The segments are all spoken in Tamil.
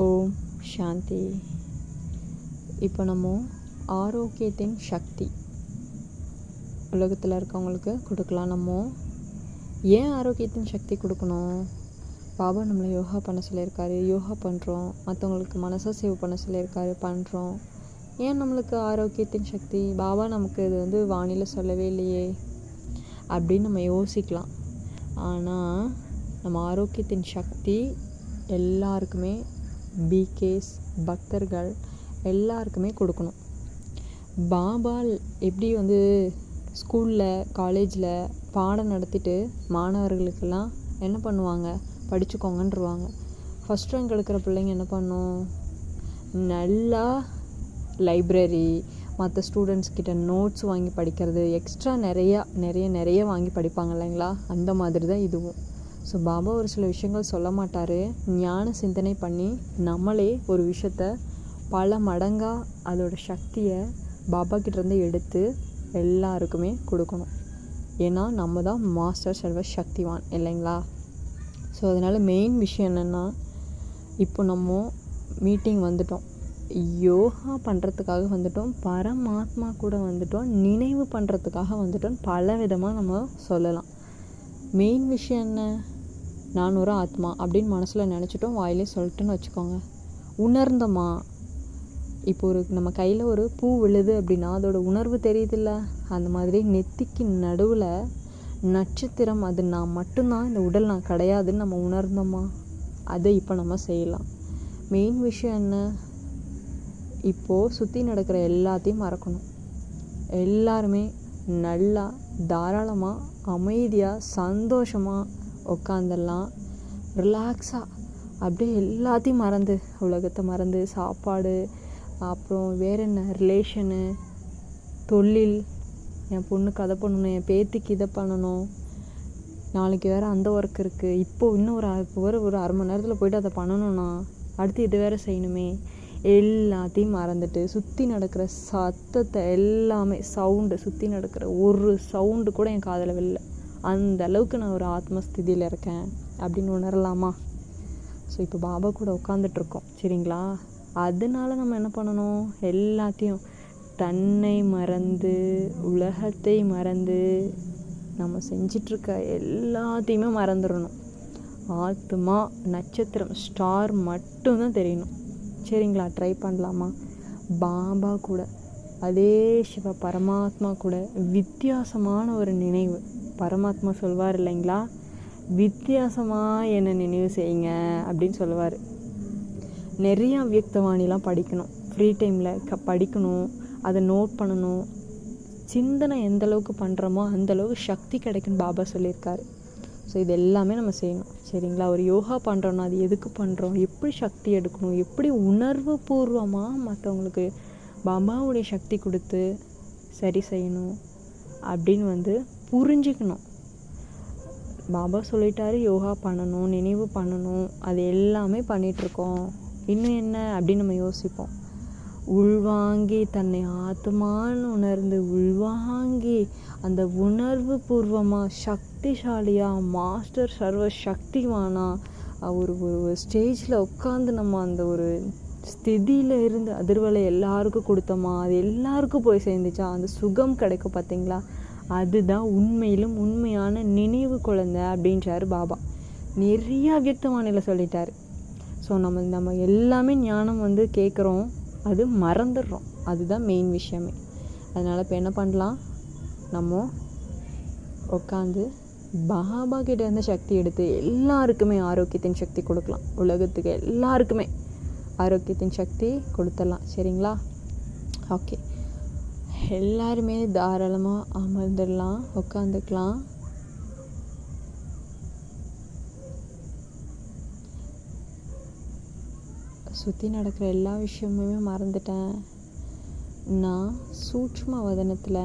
ஓம் சாந்தி. இப்போ நம்ம ஆரோக்கியத்தின் சக்தி உலகத்தில் இருக்கவங்களுக்கு கொடுக்கலாம். நம்ம ஏன் ஆரோக்கியத்தின் சக்தி கொடுக்கணும்? பாபா நம்மளை யோகா பண்ண சொல்லியிருக்காரு, யோகா பண்ணுறோம். மற்றவங்களுக்கு மனசை சேவ் பண்ண சொல்லியிருக்காரு, பண்ணுறோம். ஏன் நம்மளுக்கு ஆரோக்கியத்தின் சக்தி? பாபா நமக்கு இது வானிலை சொல்லவே இல்லையே அப்படின்னு நம்ம யோசிக்கலாம். ஆனால் நம்ம ஆரோக்கியத்தின் சக்தி எல்லாருக்குமே, பிகேஸ் பக்தர்கள் எல்லாருக்குமே கொடுக்கணும். பாபா எப்படி ஸ்கூலில் காலேஜில் பாடம் நடத்திட்டு மாணவர்களுக்கெல்லாம் என்ன பண்ணுவாங்க, படிச்சுக்கோங்கன்றுவாங்க. ஃபஸ்ட் ரேங்க் எடுக்கிற பிள்ளைங்க என்ன பண்ணும், நல்லா லைப்ரரி மற்ற ஸ்டூடெண்ட்ஸ் கிட்ட நோட்ஸ் வாங்கி படிக்கிறது, எக்ஸ்ட்ரா நிறைய வாங்கி படிப்பாங்க இல்லைங்களா? அந்த மாதிரி தான் இதுவும். ஸோ பாபா ஒரு சில விஷயங்கள் சொல்ல மாட்டார், ஞான சிந்தனை பண்ணி நம்மளே ஒரு விஷயத்த பல மடங்காக அதோட சக்தியை பாபா கிட்டேருந்து எடுத்து எல்லாருக்குமே கொடுக்கணும். ஏன்னா நம்ம தான் மாஸ்டர் சர்வ சக்திவான் இல்லைங்களா? ஸோ அதனால் மெயின் விஷயம் என்னென்னா, இப்போ நம்ம மீட்டிங் வந்துட்டோம், யோகா பண்ணுறதுக்காக வந்துட்டோம், பரமாத்மா கூட வந்துட்டோம், நினைவு பண்ணுறதுக்காக வந்துட்டோம். பல விதமாக நம்ம சொல்லலாம். மெயின் விஷயம் என்ன, நான் ஒரு ஆத்மா அப்படின்னு மனசில் நினச்சிட்டோம், வாயிலே சொல்லிட்டுன்னு வச்சுக்கோங்க. உணர்ந்தோமா? இப்போ நம்ம கையில் ஒரு பூ விழுது அப்படின்னா அதோட உணர்வு தெரியுதில்ல? அந்த மாதிரி நெத்திக்கு நடுவில் நட்சத்திரம், அது நான் மட்டும்தான், இந்த உடல் நான் கிடையாதுன்னு நம்ம உணர்ந்தோமா? அதை இப்போ நம்ம செய்யலாம். மெயின் விஷயம் என்ன, இப்போது சுற்றி நடக்கிற எல்லாத்தையும் மறக்கணும். எல்லாருமே நல்லா தாராளமாக அமைதியாக சந்தோஷமாக உட்காந்துடலாம். ரிலாக்ஸாக அப்படியே எல்லாத்தையும் மறந்து, உலகத்தை மறந்து, சாப்பாடு, அப்புறம் வேறு என்ன, ரிலேஷனு, தொழில், என் பொண்ணுக்கு அதை பண்ணணும், என் பேத்திக்கு இதை பண்ணணும், நாளைக்கு வேறு அந்த ஒர்க் இருக்குது, இப்போது இன்னும் ஒரு அரை மணி நேரத்தில் போய்ட்டு அதை பண்ணணும்னா அடுத்து இது வேறு செய்யணுமே, எல்லாத்தையும் மறந்துட்டு சுற்றி நடக்கிற சத்தத்தை எல்லாமே, சவுண்டு, சுற்றி நடக்கிற ஒரு சவுண்டு கூட என் காதில் விழல, அந்த அளவுக்கு நான் ஒரு ஆத்மஸ்திதியில் இருக்கேன் அப்படின்னு உணரலாமா? ஸோ இப்போ பாபா கூட உட்காந்துட்ருக்கோம் சரிங்களா? அதனால நம்ம என்ன பண்ணணும், எல்லாத்தையும் தன்னை மறந்து, உலகத்தை மறந்து, நம்ம செஞ்சிட்ருக்க எல்லாத்தையுமே மறந்துடணும். ஆத்மா, நட்சத்திரம், ஸ்டார் மட்டும்தான் தெரியணும் சரிங்களா? ட்ரை பண்ணலாமா? பாபா கூட, அதே சிவ பரமாத்மா கூட வித்தியாசமான ஒரு நினைவு. பரமாத்மா சொல்வார் இல்லைங்களா, வித்தியாசமாக என்னை நினைவு செய்யுங்க அப்படின்னு சொல்லுவார். நிறையா அவ்யக்தவாணிலாம் படிக்கணும், ஃப்ரீ டைமில் படிக்கணும், அதை நோட் பண்ணணும். சிந்தனை எந்த அளவுக்கு பண்ணுறோமோ அந்தளவுக்கு சக்தி கிடைக்குன்னு பாபா சொல்லியிருக்காரு. ஸோ இது எல்லாமே நம்ம செய்யணும் சரிங்களா? ஒரு யோகா பண்ணுறோன்னா அது எதுக்கு பண்ணுறோம், எப்படி சக்தி எடுக்கணும், எப்படி உணர்வு பூர்வமாக மற்றவங்களுக்கு பாபாவுடைய சக்தி கொடுத்து சரி செய்யணும் அப்படின்னு புரிஞ்சுக்கணும். பாபா சொல்லிட்டாரு யோகா பண்ணணும், நினைவு பண்ணணும், அது எல்லாமே பண்ணிகிட்ருக்கோம். இன்னும் என்ன அப்படின்னு நம்ம யோசிப்போம். உள்வாங்கி தன்னை ஆத்மான்னு உணர்ந்து, உள்வாங்கி அந்த உணர்வு பூர்வமாக சக்திசாலியாக மாஸ்டர் சர்வ சக்திவானா ஒரு ஸ்டேஜில் உட்காந்து நம்ம அந்த ஒரு ஸ்திதியில் இருந்து அதிர்வலை எல்லாருக்கும் கொடுத்தோமா, அது எல்லாருக்கும் போய் சேர்ந்துச்சா, அந்த சுகம் கிடைக்கும் பார்த்தீங்களா? அதுதான் உண்மையிலும் உண்மையான நினைவு குழந்தை அப்படின்றாரு பாபா. நிறைய அவ்யக்தவாணியில் சொல்லிட்டாரு. ஸோ நம்ம எல்லாமே ஞானம் கேட்குறோம், அது மறந்துடுறோம். அதுதான் மெயின் விஷயமே. அதனால் இப்போ என்ன பண்ணலாம், நம்ம உட்காந்து பாபா கிட்ட இருந்து சக்தி எடுத்து எல்லாருக்குமே ஆரோக்கியத்தின் சக்தி கொடுக்கலாம். உலகத்துக்கு எல்லாருக்குமே ஆரோக்கியத்தின் சக்தி கொடுத்துடலாம் சரிங்களா? ஓகே, எல்லாருமே தாராளமாக அமர்ந்துடலாம், உட்காந்துக்கலாம். சுற்றி நடக்கிற எல்லா விஷயமுமே மறந்துட்டேன். நான் சூட்சும வதனத்தில்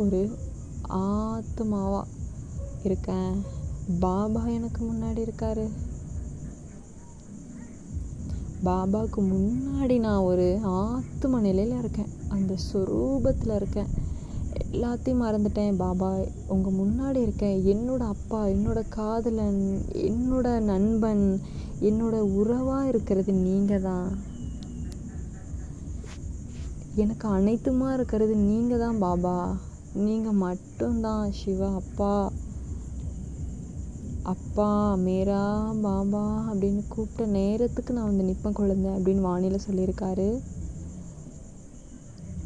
ஒரு ஆத்மாவாக இருக்கேன். பாபா எனக்கு முன்னாடி இருக்கார். பாபாவுக்கு முன்னாடி நான் ஒரு ஆத்ம நிலையில் இருக்கேன், அந்த ஸ்வரூபத்தில் இருக்கேன். எல்லாத்தையும் மறந்துட்டேன். பாபா உங்கள் முன்னாடி இருக்கேன், என்னோட அப்பா, என்னோட காதலன், என்னோட நண்பன், என்னோட உறவாக இருக்கிறது நீங்கள் தான். எனக்கு அனைத்துமா இருக்கிறது நீங்கள் தான் பாபா. நீங்கள் மட்டும்தான் சிவா. அப்பா அப்பா மேரா பாபா அப்படின்னு கூப்பிட்ட நேரத்துக்கு நான் வந்து நிற்பேன் குழந்தை அப்படின்னு வானிலை சொல்லியிருக்காரு.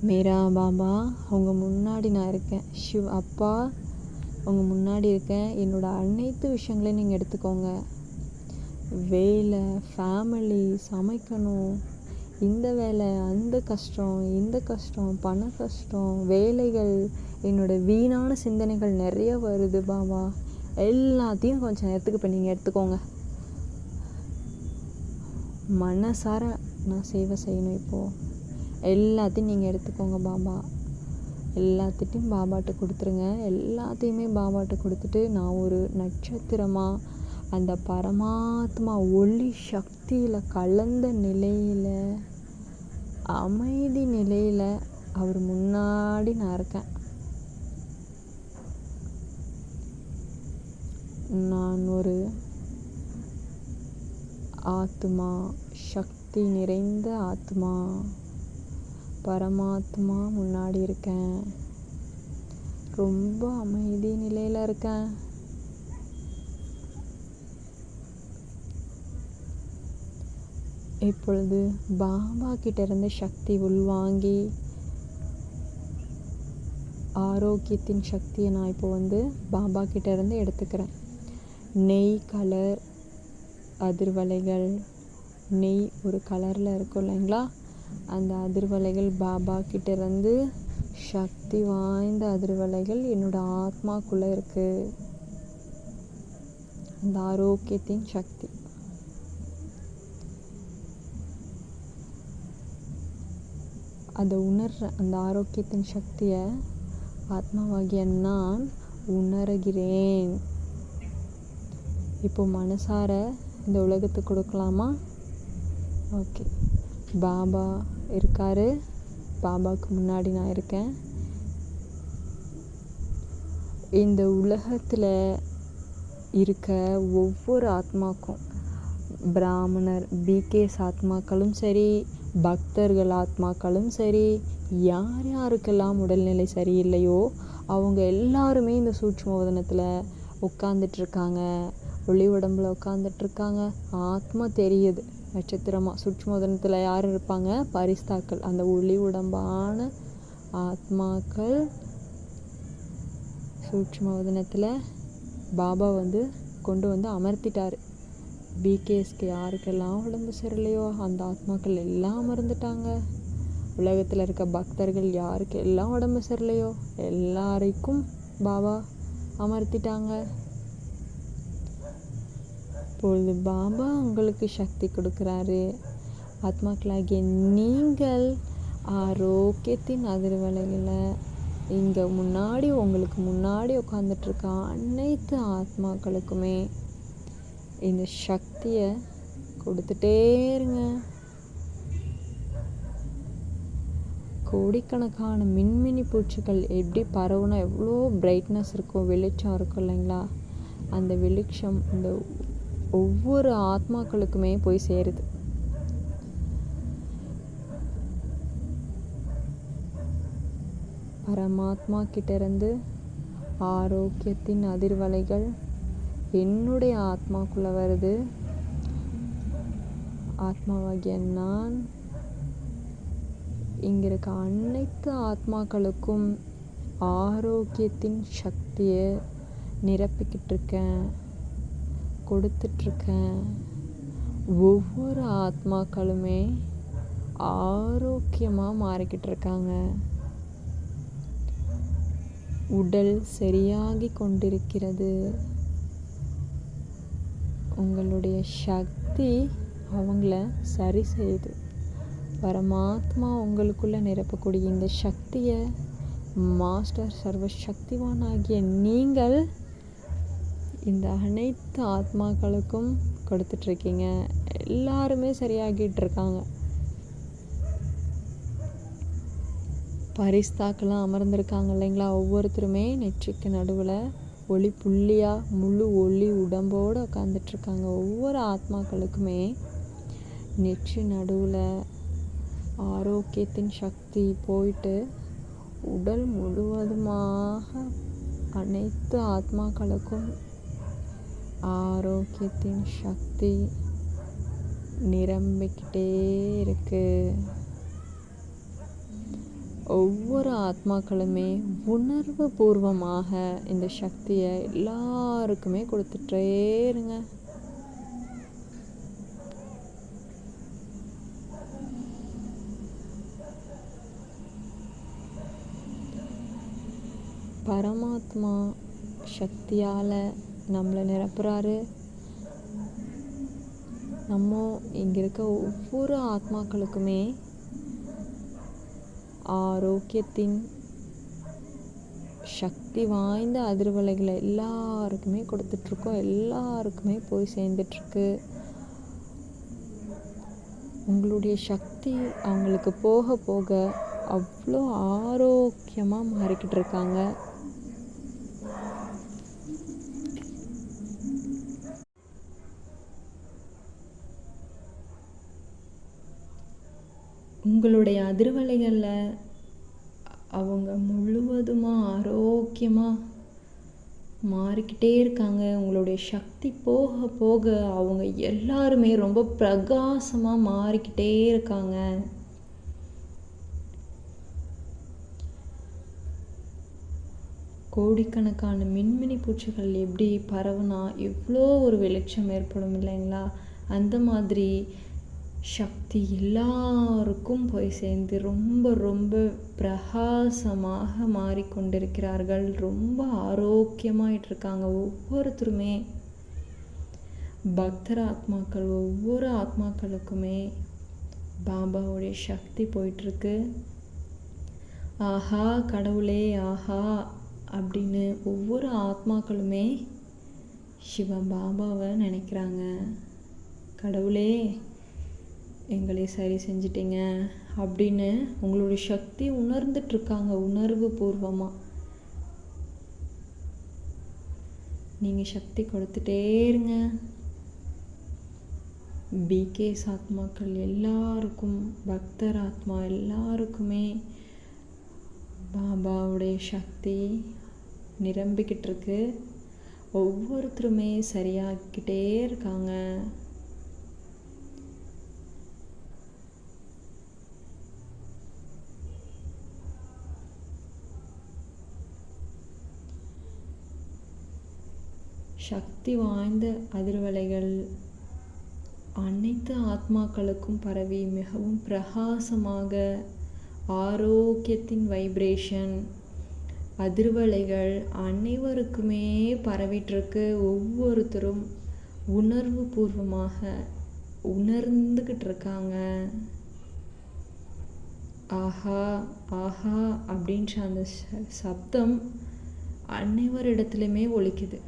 மேரா பாபா உங்கள் முன்னாடி நான் இருக்கேன். சிவ் அப்பா உங்கள் முன்னாடி இருக்கேன். என்னோடய அனைத்து விஷயங்களையும் நீங்கள் எடுத்துக்கோங்க. வேலை, ஃபேமிலி, சமைக்கணும், இந்த வேலை, அந்த கஷ்டம், இந்த கஷ்டம், பண கஷ்டம், வேலைகள், என்னோடய வீணான சிந்தனைகள் நிறைய வருது பாபா. எல்லாத்தையும் கொஞ்சம் நேரத்துக்கு இப்போ நீங்கள் எடுத்துக்கோங்க. மனசார நான் சேவை செய்யணும். இப்போது எல்லாத்தையும் நீங்கள் எடுத்துக்கோங்க பாபா. எல்லாத்திட்டையும் பாபாட்ட கொடுத்துருங்க. எல்லாத்தையுமே பாபாட்ட கொடுத்துட்டு நான் ஒரு நட்சத்திரமாக அந்த பரமாத்மா ஒளி சக்தியில் கலந்த நிலையில், அமைதி நிலையில் அவர் முன்னாடி நான் இருக்கேன். நான் ஒரு ஆத்மா, சக்தி நிறைந்த ஆத்மா, பரமாத்மா முன்னாடி இருக்கேன். ரொம்ப அமைதி நிலையில் இருக்கேன். இப்பொழுது பாபா கிட்ட இருந்து சக்தி உள்வாங்கி ஆரோக்கியத்தின் சக்தியை நான் இப்போ வந்து பாபா கிட்ட இருந்து எடுத்துக்கிறேன். நெய் கலர் அதிர்வலைகள், நெய் ஒரு கலரில் இருக்கும் இல்லைங்களா, அந்த அதிர்வலைகள் பாபா கிட்ட இருந்து சக்தி வாய்ந்த அதிர்வலைகள் என்னோடய ஆத்மாக்குள்ளே இருக்குது. அந்த ஆரோக்கியத்தின் சக்தி அதை உணர்ற அந்த ஆரோக்கியத்தின் சக்தியை ஆத்மாவாகிய நான் உணர்கிறேன். இப்போ மனசார இந்த உலகத்துக்கு கொடுக்கலாமா? ஓகே. பாபா இருக்காரு. பாபாவுக்கு முன்னாடி நான் இருக்கேன். இந்த உலகத்தில் இருக்க ஒவ்வொரு ஆத்மாக்கும், பிராமணர் பிகேஸ் ஆத்மாக்களும் சரி, பக்தர்கள் ஆத்மாக்களும் சரி, யார் யாருக்கெல்லாம் உடல்நிலை சரியில்லையோ அவங்க எல்லாருமே இந்த சூட்சுமவதனத்தில் உட்காந்துட்ருக்காங்க. ஒளி உடம்புல உட்காந்துட்ருக்காங்க. ஆத்மா தெரியுது நட்சத்திரமாக. சூட்சுமவதனத்தில் யார் இருப்பாங்க? பரிஸ்தாக்கள். அந்த ஒளி உடம்பான ஆத்மாக்கள் சூட்சுமவதனத்தில் பாபா வந்து கொண்டு வந்து அமர்த்திட்டார். பிகேஎஸ்க்கு யாருக்கெல்லாம் உடம்பு சரியில்லையோ அந்த ஆத்மாக்கள் எல்லாம் அமர்ந்துட்டாங்க. உலகத்தில் இருக்க பக்தர்கள் யாருக்கு எல்லாம் உடம்பு சரியில்லையோ எல்லாரைக்கும் பாபா அமர்த்திட்டாங்க. இப்பொழுது பாபா உங்களுக்கு சக்தி கொடுக்குறாரு. ஆத்மாக்களாகிய நீங்கள் ஆரோக்கியத்தின் அதிர்வலைகளை இங்கே முன்னாடி உங்களுக்கு முன்னாடி உட்காந்துட்ருக்க அனைத்து ஆத்மாக்களுக்குமே இந்த சக்தியை கொடுத்துட்டே இருங்க. கோடிக்கணக்கான மின்மினி பூச்சிகள் எப்படி பரவுனா எவ்வளோ பிரைட்னஸ் இருக்கும், வெளிச்சம் இருக்கும் இல்லைங்களா, அந்த வெளிச்சம் இந்த ஒவ்வொரு ஆத்மாக்களுக்குமே போய் சேருது. பரமாத்மா கிட்டேருந்து ஆரோக்கியத்தின் அதிர்வலைகள் என்னுடைய ஆத்மாக்குள்ளே வருது. ஆத்மாவாகிய நான் இங்கே இருக்க அனைத்து ஆத்மாக்களுக்கும் ஆரோக்கியத்தின் சக்தியை நிரப்பிக்கிட்டு இருக்கேன், கொடுத்துட்ருக்கேன். ஒவ்வொரு ஆத்மாக்களுமே ஆரோக்கியமாக மாறிக்கிட்டு இருக்காங்க. உடல் சரியாகி கொண்டிருக்கிறது. உங்களுடைய சக்தி அவங்கள சரி செய்யுது. பரமாத்மா உங்களுக்குள்ளே நிரப்பக்கூடிய இந்த சக்தியை மாஸ்டர் சர்வ சக்திவான் ஆகிய நீங்கள் இந்த அனைத்து ஆத்மாக்களுக்கும் கொடுத்துட்ருக்கீங்க. எல்லாருமே சரியாகிட்டு இருக்காங்க. பரிஸ்தாக்கெல்லாம் அமர்ந்திருக்காங்க இல்லைங்களா, ஒவ்வொருத்தருமே நெற்றிக்கு நடுவில் ஒளி புள்ளியாக முழு ஒளி உடம்போடு உட்காந்துட்ருக்காங்க. ஒவ்வொரு ஆத்மாக்களுக்குமே நெற்றி நடுவில் ஆரோக்கியத்தின் சக்தி போயிட்டு உடல் முழுவதுமாக அனைத்து ஆத்மாக்களுக்கும் ஆரோக்கியத்தின் சக்தி நிரம்பிக்கிட்டே இருக்கு. ஒவ்வொரு ஆத்மாக்களுமே உணர்வு பூர்வமாக இந்த சக்தியை எல்லாருக்குமே கொடுத்துட்டே இருங்க. பரமாத்மா சக்தியால் நம்மளை நிரப்புறாரு. நம்ம இங்கே இருக்க ஒவ்வொரு ஆத்மாக்களுக்குமே ஆரோக்கியத்தின் சக்தி வாய்ந்த அதிர்வலைகளை எல்லாருக்குமே கொடுத்துட்ருக்கோம். எல்லாருக்குமே போய் சேர்ந்துட்ருக்கு. உங்களுடைய சக்தி அவங்களுக்கு போக போக அவ்வளோ ஆரோக்கியமாக மாறிக்கிட்டு இருக்காங்க. உங்களுடைய அதிர்வலைகளில் அவங்க முழுவதுமாக ஆரோக்கியமாக மாறிக்கிட்டே இருக்காங்க. உங்களுடைய சக்தி போக போக அவங்க எல்லாருமே ரொம்ப பிரகாசமாக மாறிக்கிட்டே இருக்காங்க. கோடிக்கணக்கான மின்மினி பூச்சிகள் எப்படி பரவுனா எவ்வளோ ஒரு வெளிச்சம் ஏற்படும் இல்லைங்களா? அந்த மாதிரி சக்தி எல்லாருக்கும் போய் சேர்ந்து ரொம்ப ரொம்ப பிரகாசமாக மாறிக்கொண்டிருக்கிறார்கள். ரொம்ப ஆரோக்கியமாயிட்டு இருக்காங்க. ஒவ்வொருத்தருமே பக்தர் ஆத்மாக்கள் ஒவ்வொரு ஆத்மாக்களுக்குமே பாபாவுடைய சக்தி போயிட்டுருக்கு. ஆஹா கடவுளே ஆஹா அப்படின்னு ஒவ்வொரு ஆத்மாக்களுமே சிவ பாபாவை நினைக்கிறாங்க. கடவுளே எங்களை சரி செஞ்சிட்டிங்க அப்படின்னு உங்களுடைய சக்தி உணர்ந்துட்டுருக்காங்க. உணர்வு பூர்வமாக நீங்கள் சக்தி கொடுத்துட்டே இருங்க. பிகேஸ் ஆத்மாக்கள் எல்லாருக்கும் பக்தர் ஆத்மா எல்லாருக்குமே பாபாவுடைய சக்தி நிரம்பிக்கிட்டு இருக்கு. ஒவ்வொருத்தருமே சரியாகிக்கிட்டே இருக்காங்க. சக்தி வாய்ந்த அதிர்வலைகள் அனைத்து ஆத்மாக்களுக்கும் பரவி மிகவும் பிரகாசமாக ஆரோக்கியத்தின் வைப்ரேஷன் அதிர்வலைகள் அனைவருக்குமே பரவிட்டுருக்கு. ஒவ்வொருத்தரும் உணர்வு பூர்வமாக உணர்ந்துக்கிட்டு இருக்காங்க. ஆஹா ஆஹா அப்படின்ற அந்த சப்தம் அனைவரிடத்துலையுமே ஒலிக்குது.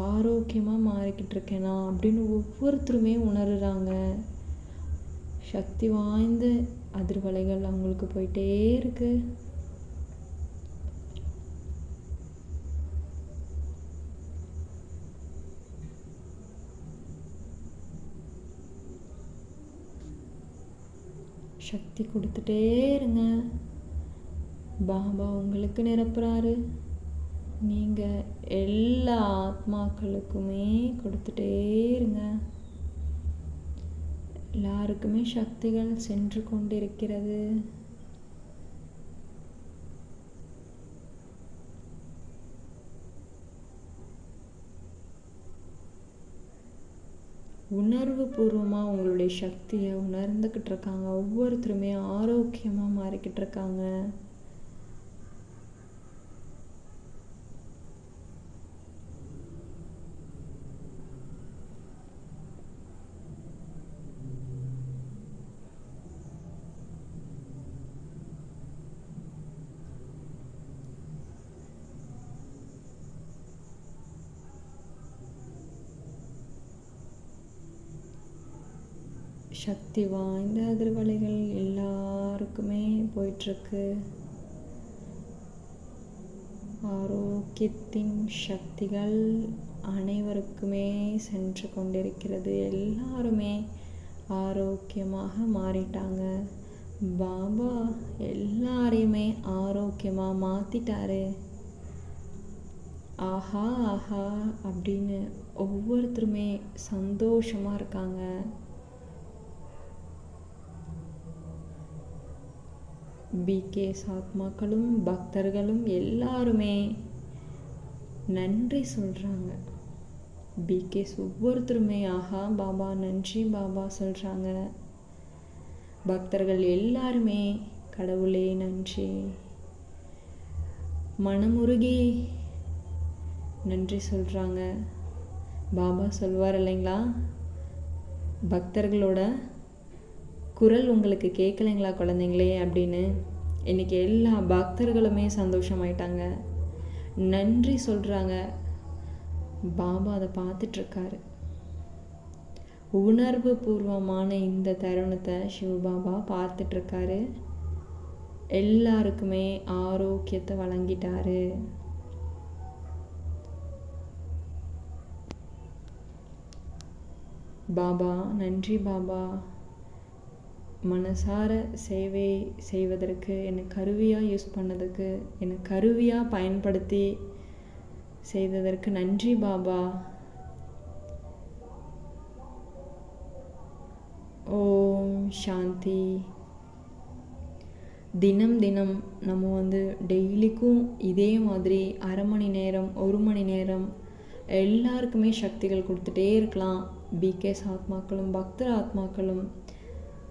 ஆரோக்கியமாக மாறிக்கிட்டு இருக்கேனா அப்படின்னு ஒவ்வொருத்தருமே உணர்கிறாங்க. சக்தி வாய்ந்த அதிர்வலைகள் அவங்களுக்கு போயிட்டே இருக்கு. சக்தி கொடுத்துட்டே இருங்க. பாபா உங்களுக்கு நிரப்புறாரு. நீங்கள் எல்லா ஆத்மாக்களுக்குமே கொடுத்துட்டே இருங்க. எல்லாருக்குமே சக்திகள் சென்று கொண்டிருக்கிறது. உணர்வு பூர்வமாக உங்களுடைய சக்தியை உணர்ந்துக்கிட்டு இருக்காங்க. ஒவ்வொருத்தருமே ஆரோக்கியமாக மாறிக்கிட்டு இருக்காங்க. சக்தி வாய்ந்த அதிர்வலைகள் எல்லாருக்குமே போயிட்டுருக்கு. ஆரோக்கியத்தின் சக்திகள் அனைவருக்குமே சென்று கொண்டிருக்கிறது. எல்லாருமே ஆரோக்கியமாக மாறிட்டாங்க. பாபா எல்லாரையுமே ஆரோக்கியமாக மாற்றிட்டாரு. ஆஹா ஆஹா அப்படின்னு ஒவ்வொருத்தருமே சந்தோஷமாக இருக்காங்க. பிகேஸ் ஆத்மாக்களும் பக்தர்களும் எல்லாருமே நன்றி சொல்கிறாங்க. பிகேஸ் ஒவ்வொருத்தருமே ஆஹா பாபா நன்றி பாபா சொல்கிறாங்க. பக்தர்கள் எல்லாருமே கடவுளே நன்றி, மனமுருகி நன்றி சொல்கிறாங்க. பாபா சொல்வார் இல்லைங்களா, பக்தர்களோட குரல் உங்களுக்கு கேட்கலைங்களா குழந்தைங்களே அப்படின்னு. இன்றைக்கி எல்லா பக்தர்களுமே சந்தோஷமாயிட்டாங்க, நன்றி சொல்கிறாங்க. பாபா அதை பார்த்துட்ருக்காரு. உணர்வு பூர்வமான இந்த தருணத்தை சிவபாபா பார்த்துட்ருக்காரு. எல்லாருக்குமே ஆரோக்கியத்தை வழங்கிட்டாரு. பாபா நன்றி பாபா, மனசார சேவை செய்வதற்கு என்னை கருவியாக யூஸ் பண்ணதுக்கு, என்னை கருவியாக பயன்படுத்தி செய்ததற்கு நன்றி பாபா. ஓம் சாந்தி. தினம் தினம் நம்ம டெய்லிக்கும் இதே மாதிரி அரை மணி நேரம் 1 மணி நேரம் எல்லாருக்குமே சக்திகள் கொடுத்துட்டே இருக்கலாம். பிகேஸ் ஆத்மாக்களும் பக்தர் ஆத்மாக்களும்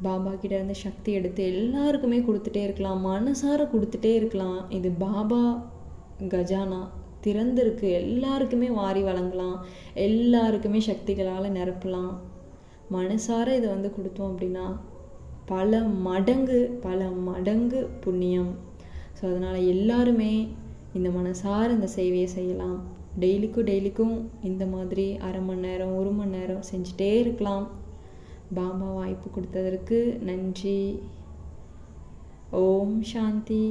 பாபா கிட்ட இருந்து சக்தி எடுத்து எல்லாருக்குமே கொடுத்துட்டே இருக்கலாம், மனசார கொடுத்துட்டே இருக்கலாம். இது பாபா கஜானா திறந்திருக்கு, எல்லாருக்குமே வாரி வழங்கலாம், எல்லாருக்குமே சக்திகளால் நிரப்பலாம். மனசார இதை கொடுத்தோம் அப்படின்னா பல மடங்கு புண்ணியம். ஸோ அதனால் எல்லாருமே இந்த மனசார இந்த சேவையை செய்யலாம். டெய்லிக்கும் இந்த மாதிரி அரை மணி நேரம் 1 மணி நேரம் செஞ்சுட்டே இருக்கலாம். பாபா வாய்ப்பு கொடுத்ததற்கு நன்றி. ஓம் சாந்தி.